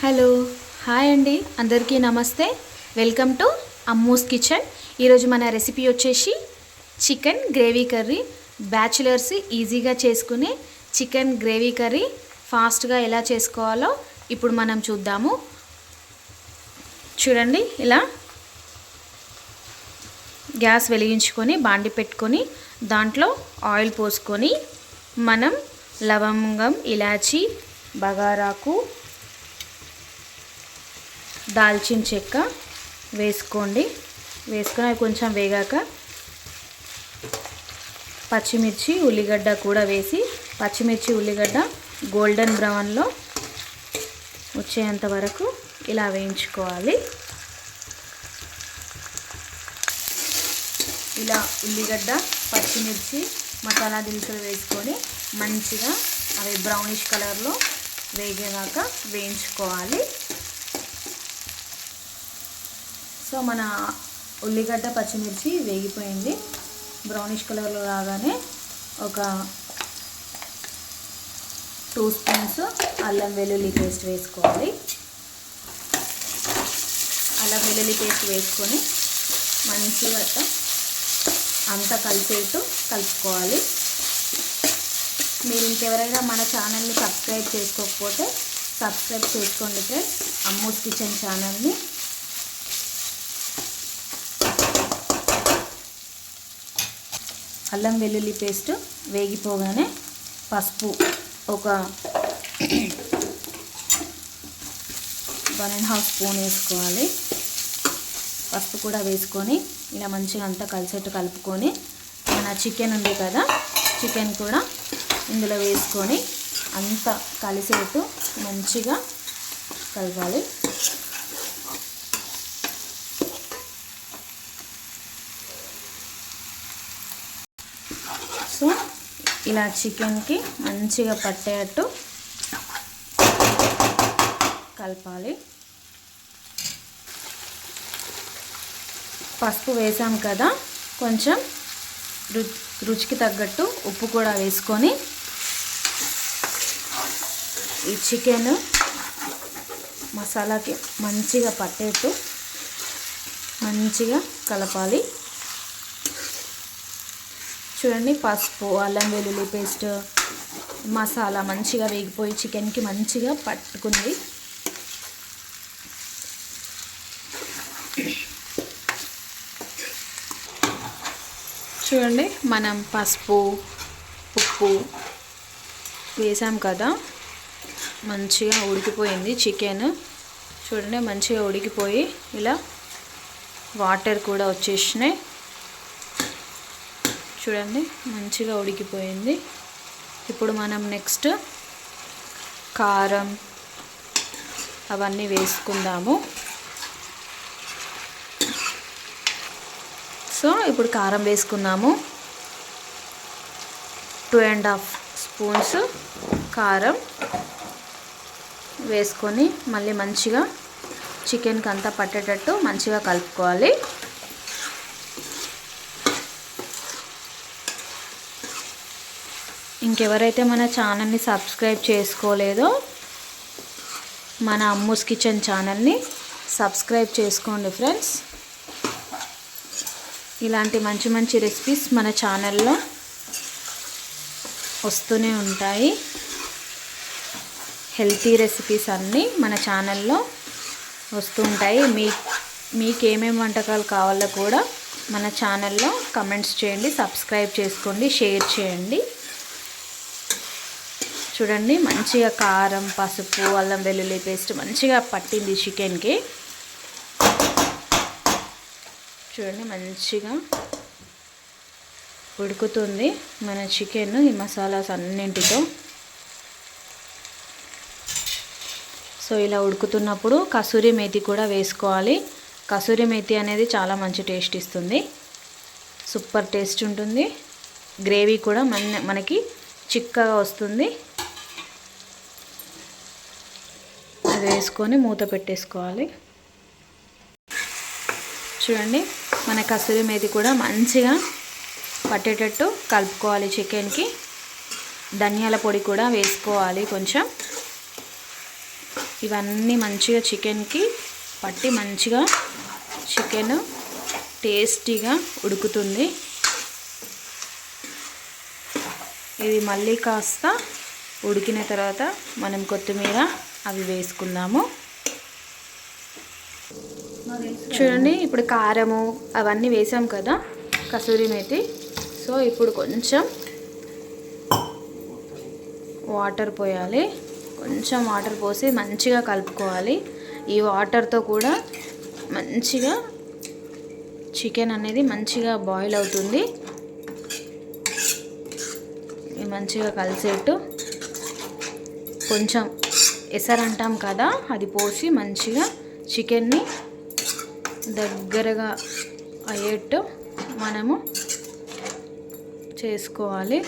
Hello hi అండి, అందరికీ నమస్తే. Welcome to Ammu's kitchen. ఈరోజు మన రెసిపీ వచ్చేసి చికెన్ గ్రేవీ కర్రీ. బ్యాచులర్స్ ఈజీగా చేసుకునే చికెన్ గ్రేవీ కర్రీ ఫాస్ట్గా ఎలా చేసుకోవాలో ఇప్పుడు మనం చూద్దాము. చూడండి, ఇలా గ్యాస్ వెలిగించుకొని బాండి పెట్టుకొని దాంట్లో ఆయిల్ పోసుకొని మనం లవంగం, ఇలాచి, బగారాకు, దాల్చిన చెక్క వేసుకోండి. వేసుకొని అవి కొంచెం వేగాక పచ్చిమిర్చి, ఉల్లిగడ్డ కూడా వేసి పచ్చిమిర్చి, ఉల్లిగడ్డ గోల్డెన్ బ్రౌన్లో వచ్చేంత వరకు ఇలా వేయించుకోవాలి. ఇలా ఉల్లిగడ్డ, పచ్చిమిర్చి, మసాలా దినుసులు వేసుకొని మంచిగా అవి బ్రౌనిష్ కలర్లో వేగేదాక వేయించుకోవాలి. సో మన ఉల్లిగడ్డ, పచ్చిమిర్చి వేగిపోయింది. బ్రౌనిష్ కలర్లో రాగానే ఒక 2 స్పూన్స్ అల్లం వెల్లుల్లి పేస్ట్ వేసుకోవాలి. అల్లం వెల్లుల్లి పేస్ట్ వేసుకొని మంచిగా అంతా కలిసేట్టు కలుపుకోవాలి. మీరు ఇంకెవరైనా మన ఛానల్ని సబ్స్క్రైబ్ చేసుకోకపోతే సబ్స్క్రైబ్ చేసుకోండి ఫ్రెండ్స్, అమ్మూస్ కిచెన్ ఛానల్ని. అల్లం వెల్లుల్లి పేస్ట్ వేగిపోగానే పసుపు ఒక 1.5 స్పూన్ వేసుకోవాలి. పసుపు కూడా వేసుకొని ఇలా మంచిగా అంతా కలిసేట్టు కలుపుకొని మన చికెన్ ఉంది కదా, చికెన్ కూడా ఇందులో వేసుకొని అంతా కలిసేట్టు మంచిగా కలపాలి. సో ఇలా చికెన్కి మంచిగా పట్టేటట్టు కలపాలి. పసుపు వేసాం కదా, కొంచెం రుచికి తగ్గట్టు ఉప్పు కూడా వేసుకొని ఈ చికెన్ మసాలాకి మంచిగా పట్టేట్టు మంచిగా కలపాలి. చూడండి, పసుపు, అల్లం వెల్లుల్లి పేస్ట్, మసాలా మంచిగా వేగిపోయి చికెన్కి మంచిగా పట్టుకుంది. చూడండి, మనం పసుపు, ఉప్పు వేసాం కదా, మంచిగా ఉడికిపోయింది చికెన్. చూడండి, మంచిగా ఉడికిపోయి ఇలా వాటర్ కూడా వచ్చేసినాయి. చూడండి, మంచిగా ఉడికిపోయింది. ఇప్పుడు మనం నెక్స్ట్ కారం అవన్నీ వేసుకుందాము. సో ఇప్పుడు కారం వేసుకున్నాము. 2.5 స్పూన్స్ కారం వేసుకొని మళ్ళీ మంచిగా చికెన్కి అంతా పట్టేటట్టు మంచిగా కలుపుకోవాలి. ఇంకెవరైతే మన ఛానల్ని సబ్స్క్రైబ్ చేసుకోలేదో మన అమ్మూస్ కిచెన్ ఛానల్ని సబ్స్క్రైబ్ చేసుకోండి ఫ్రెండ్స్. ఇలాంటి మంచి మంచి రెసిపీస్ మన ఛానల్లో వస్తూనే ఉంటాయి. హెల్తీ రెసిపీస్ అన్నీ మన ఛానల్లో వస్తూ ఉంటాయి. మీకు ఏమేమి వంటకాలు కావాలో కూడా మన ఛానల్లో కమెంట్స్ చేయండి, సబ్స్క్రైబ్ చేసుకోండి, షేర్ చేయండి. చూడండి, మంచిగా కారం, పసుపు, అల్లం వెల్లుల్లి పేస్ట్ మంచిగా పట్టింది చికెన్కి. చూడండి, మంచిగా ఉడుకుతుంది మన చికెన్ ఈ మసాలాస్ అన్నింటితో. సో ఇలా ఉడుకుతున్నప్పుడు కసూరి మేతి కూడా వేసుకోవాలి. కసూరి మేతి అనేది చాలా మంచి టేస్ట్ ఇస్తుంది, సూపర్ టేస్ట్ ఉంటుంది. గ్రేవీ కూడా మనకి చిక్కగా వస్తుంది. అది వేసుకొని మూత పెట్టేసుకోవాలి. చూడండి, మన కసూరి మేతి కూడా మంచిగా పట్టేటట్టు కలుపుకోవాలి చికెన్కి. ధనియాల పొడి కూడా వేసుకోవాలి కొంచెం. ఇవన్నీ మంచిగా చికెన్కి పట్టి మంచిగా చికెన్ టేస్టీగా ఉడుకుతుంది. ఇది మళ్ళీ కాస్త ఉడికిన తర్వాత మనం కొత్తిమీర అవి వేసుకుందాము. చూడండి, ఇప్పుడు కారము అవన్నీ వేసాం కదా, కసూరి మేతి. సో ఇప్పుడు కొంచెం వాటర్ పోయాలి. కొంచెం వాటర్ పోసి మంచిగా కలుపుకోవాలి. ఈ వాటర్తో కూడా మంచిగా చికెన్ అనేది మంచిగా బాయిల్ అవుతుంది. మంచిగా కలిసేట్టు కొంచెం ఎసరు అంటాం కదా, అది పోసి మంచిగా చికెన్ని దగ్గరగా అయ్యేట్టు మనము చేసుకోవాలి.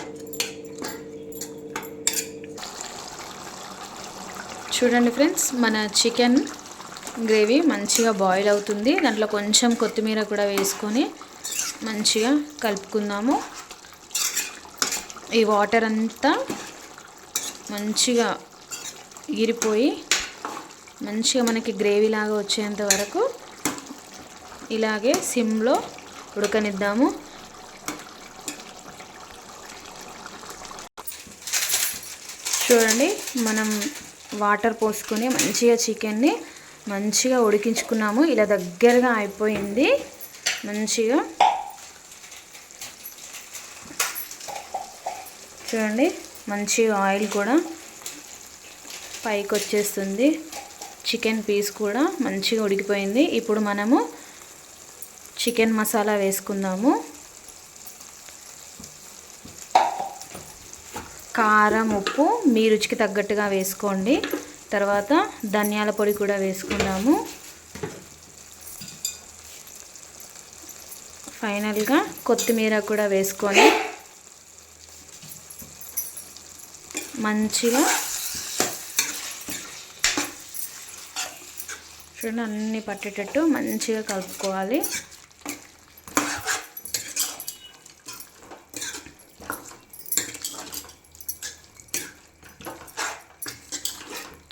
చూడండి ఫ్రెండ్స్, మన చికెన్ గ్రేవీ మంచిగా బాయిల్ అవుతుంది. దాంట్లో కొంచెం కొత్తిమీర కూడా వేసుకొని మంచిగా కలుపుకుందాము. ఈ వాటర్ అంతా మంచిగా ఈరిపోయి మంచిగా మనకి గ్రేవీ లాగా వచ్చేంత వరకు ఇలాగే సిమ్లో ఉడకనిద్దాము. చూడండి, మనం వాటర్ పోసుకొని మంచిగా చికెన్ని మంచిగా ఉడికించుకున్నాము. ఇలా దగ్గరగా అయిపోయింది. మంచిగా చూడండి, మంచిగా ఆయిల్ కూడా పైకి వచ్చేస్తుంది. చికెన్ పీస్ కూడా మంచిగా ఉడికిపోయింది. ఇప్పుడు మనము చికెన్ మసాలా వేసుకుందాము. కారం, ఉప్పు మీ రుచికి తగ్గట్టుగా వేసుకోండి. తర్వాత ధనియాల పొడి కూడా వేసుకుందాము. ఫైనల్గా కొత్తిమీర కూడా వేసుకొని మంచిగా చూడండి, అన్నీ పట్టేటట్టు మంచిగా కలుపుకోవాలి.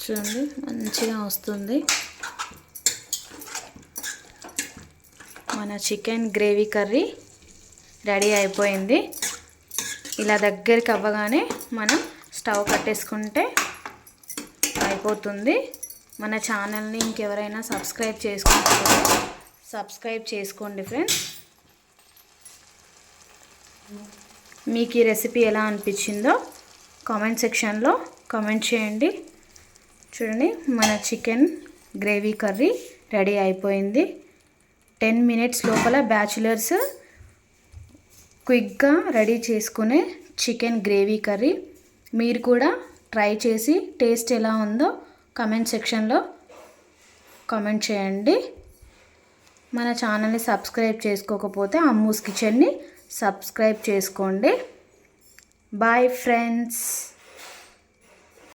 చూడండి, మంచిగా వస్తుంది. మన చికెన్ గ్రేవీ కర్రీ రెడీ అయిపోయింది. ఇలా దగ్గరికి అవ్వగానే మనం స్టవ్ కట్టేసుకుంటే అయిపోతుంది. మన ఛానల్ని ఇంకెవరైనా సబ్స్క్రైబ్ చేసుకుంటే సబ్స్క్రైబ్ చేసుకోండి ఫ్రెండ్స్. మీకు ఈ రెసిపీ ఎలా అనిపించిందో కామెంట్ సెక్షన్లో కామెంట్ చేయండి. చూడండి, మన చికెన్ గ్రేవీ కర్రీ రెడీ అయిపోయింది. 10 minutes లోపల బ్యాచులర్స్ క్విక్గా రెడీ చేసుకునే చికెన్ గ్రేవీ కర్రీ. మీరు కూడా ట్రై చేసి టేస్ట్ ఎలా ఉందో కామెంట్ సెక్షన్లో కామెంట్ చేయండి. మన ఛానల్ని సబ్స్క్రైబ్ చేసుకోకపోతే అమ్మూస్ కిచెన్ని సబ్స్క్రైబ్ చేసుకోండి. Bye friends.